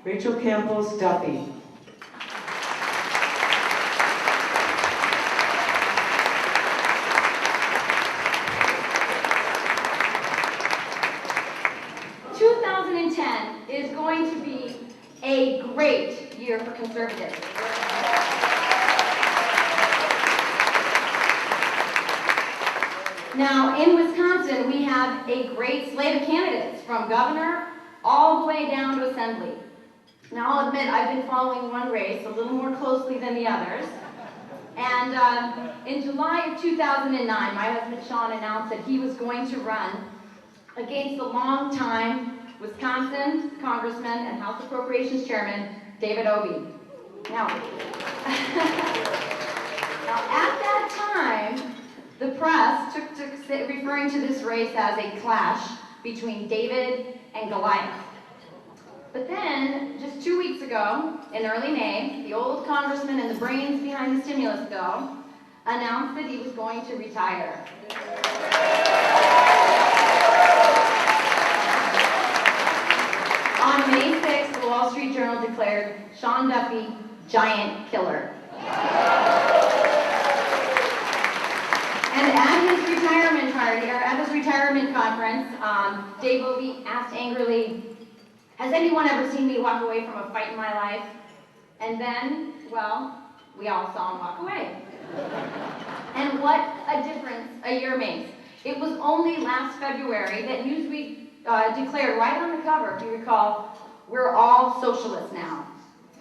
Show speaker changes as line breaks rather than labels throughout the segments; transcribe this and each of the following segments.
Rachel Campos-Duffy.
Is going to be a great year for conservatives. Now, in Wisconsin, we have a great slate of candidates, from governor all the way down to assembly. Now, I'll admit, I've been following one race a little more closely than the others. And in July of 2009, my husband Sean announced that he was going to run against the longtime Wisconsin Congressman and House Appropriations Chairman, David Obey. Now, at that time, the press took to referring to this race as a clash between David and Goliath. But then, just 2 weeks ago, in early May, the old congressman and the brains behind the stimulus bill announced that he was going to retire. On May 6th, the Wall Street Journal declared Sean Duffy, giant killer. And at his retirement party, or at his retirement conference, Dave Obey asked angrily, "Has anyone ever seen me walk away from a fight in my life?" And then, well, we all saw him walk away. And what a difference a year makes. It was only last February that Newsweek declared right on the cover, if you recall, "We're all socialists now."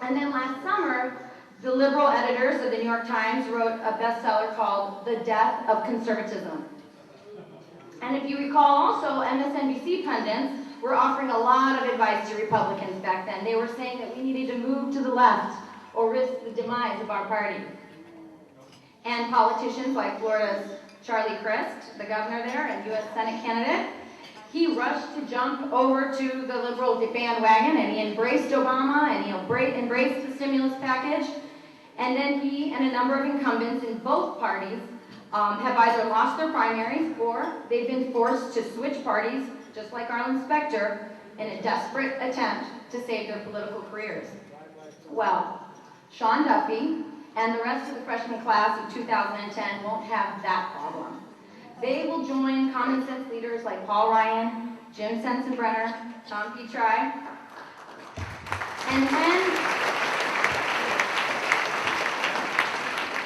And then last summer, the liberal editors of the New York Times wrote a bestseller called "The Death of Conservatism." And if you recall also, MSNBC pundits were offering a lot of advice to Republicans back then. They were saying that we needed to move to the left or risk the demise of our party. And politicians like Florida's Charlie Crist, the governor there and U.S. Senate candidate, he rushed to jump over to the liberal bandwagon, and he embraced Obama, and he embraced the stimulus package. And then he and a number of incumbents in both parties have either lost their primaries or they've been forced to switch parties, just like Arlen Specter, in a desperate attempt to save their political careers. Well, Sean Duffy and the rest of the freshman class of 2010 won't have that problem. They will join common sense leaders like Paul Ryan, Jim Sensenbrenner, Tom Petri.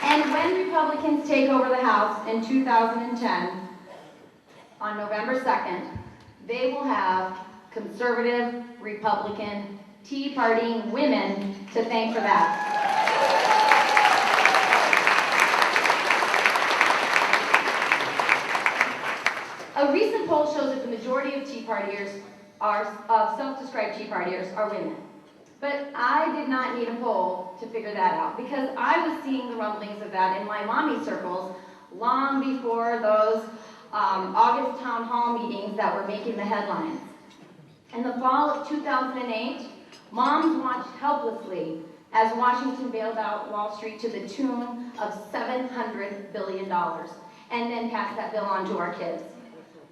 And when Republicans take over the House in 2010, on November 2nd, they will have conservative, Republican, Tea Partying women to thank for that. A recent poll shows that the majority of self-described Tea Partiers are women. But I did not need a poll to figure that out, because I was seeing the rumblings of that in my mommy circles long before those August town hall meetings that were making the headlines. In the fall of 2008, moms watched helplessly as Washington bailed out Wall Street to the tune of $700 billion, and then passed that bill on to our kids.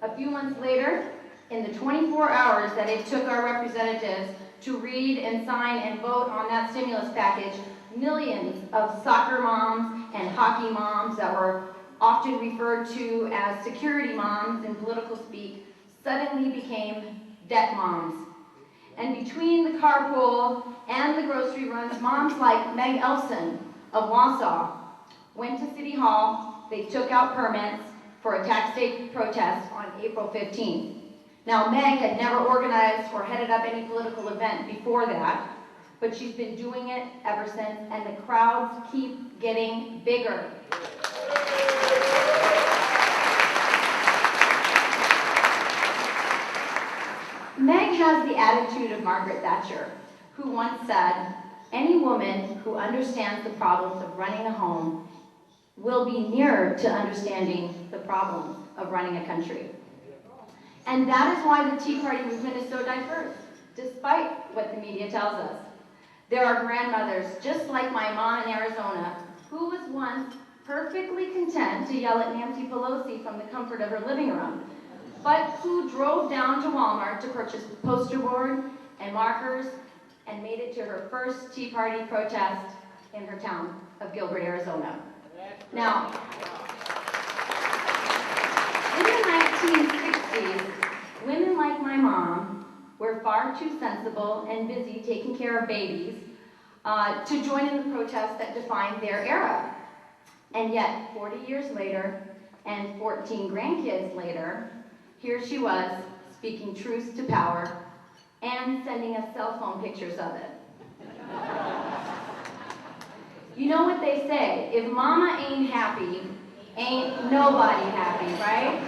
A few months later, in the 24 hours that it took our representatives to read and sign and vote on that stimulus package, millions of soccer moms and hockey moms that were often referred to as security moms in political speak suddenly became debt moms. And between the carpool and the grocery runs, moms like Meg Elson of Wausau went to City Hall. They took out permits for a tax day protest on April 15th. Now, Meg had never organized or headed up any political event before that, but she's been doing it ever since, and the crowds keep getting bigger. Meg has the attitude of Margaret Thatcher, who once said, "Any woman who understands the problems of running a home will be nearer to understanding the problems of running a country." And that is why the Tea Party movement is so diverse, despite what the media tells us. There are grandmothers, just like my mom in Arizona, who was once perfectly content to yell at Nancy Pelosi from the comfort of her living room, but who drove down to Walmart to purchase poster board and markers and made it to her first Tea Party protest in her town of Gilbert, Arizona. Now, in the 1960s, women like my mom were far too sensible and busy taking care of babies to join in the protests that defined their era. And yet, 40 years later, and 14 grandkids later, here she was, speaking truth to power, and sending us cell phone pictures of it. You know what they say, if mama ain't happy, ain't nobody happy, right?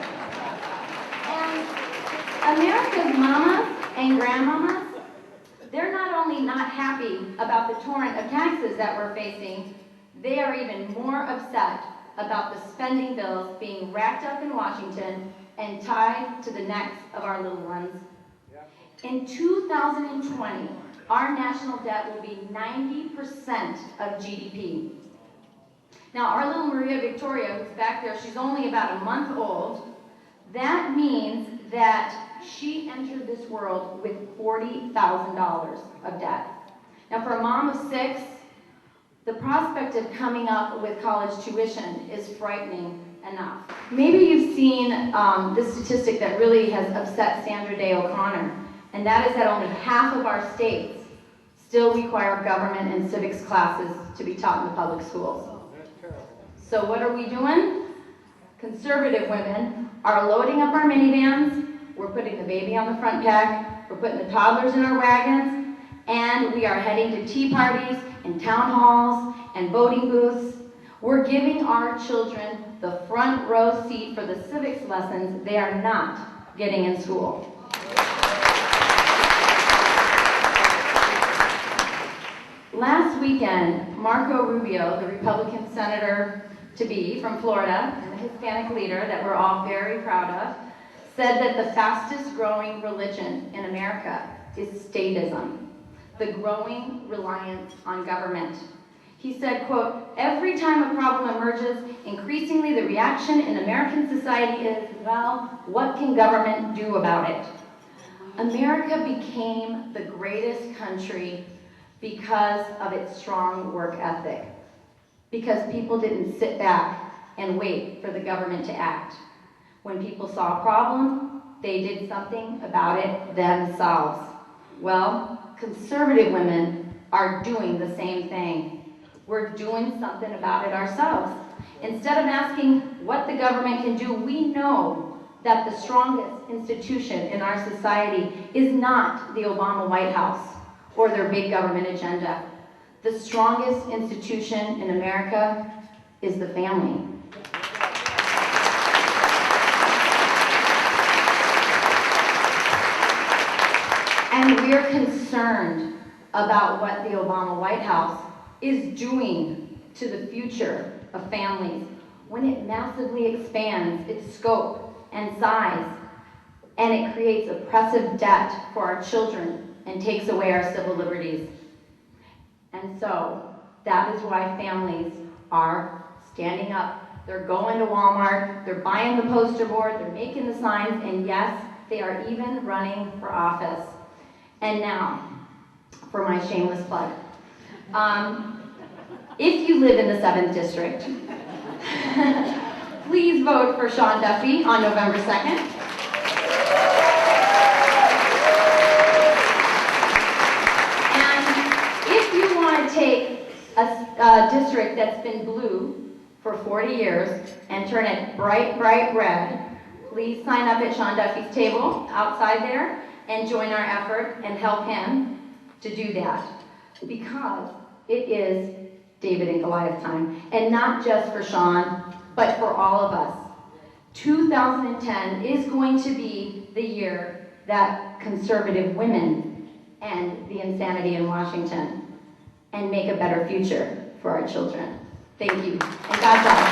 And America's mamas and grandmamas, they're not only not happy about the torrent of taxes that we're facing, they are even more upset about the spending bills being racked up in Washington and tied to the necks of our little ones. In 2020, our national debt will be 90% of GDP. Now, our little Maria Victoria, who's back there, she's only about a month old. That means that she entered this world with $40,000 of debt. Now, for a mom of 6, the prospect of coming up with college tuition is frightening enough. Maybe you've seen this statistic that really has upset Sandra Day O'Connor, and that is that only half of our states still require government and civics classes to be taught in the public schools. So what are we doing? Conservative women are loading up our minivans, we're putting the baby on the front deck, we're putting the toddlers in our wagons, and we are heading to tea parties and town halls and voting booths. We're giving our children the front row seat for the civics lessons they are not getting in school. Last weekend, Marco Rubio, the Republican senator-to-be from Florida, and the Hispanic leader that we're all very proud of, said that the fastest growing religion in America is statism, the growing reliance on government. He said, quote, "Every time a problem emerges, increasingly the reaction in American society is, well, what can government do about it?" America became the greatest country because of its strong work ethic, because people didn't sit back and wait for the government to act. When people saw a problem, they did something about it themselves. Well, conservative women are doing the same thing. We're doing something about it ourselves. Instead of asking what the government can do, we know that the strongest institution in our society is not the Obama White House or their big government agenda. The strongest institution in America is the family. And we're concerned about what the Obama White House is doing to the future of families when it massively expands its scope and size, and it creates oppressive debt for our children and takes away our civil liberties. And so that is why families are standing up. They're going to Walmart, they're buying the poster board, they're making the signs, and yes, they are even running for office. And now, for my shameless plug. If you live in the 7th District, please vote for Sean Duffy on November 2nd. And if you want to take a district that's been blue for 40 years and turn it bright, bright red, please sign up at Sean Duffy's table outside there and join our effort and help him to do that, because it is David and Goliath time, and not just for Sean, but for all of us. 2010 is going to be the year that conservative women end the insanity in Washington and make a better future for our children. Thank you, and God bless.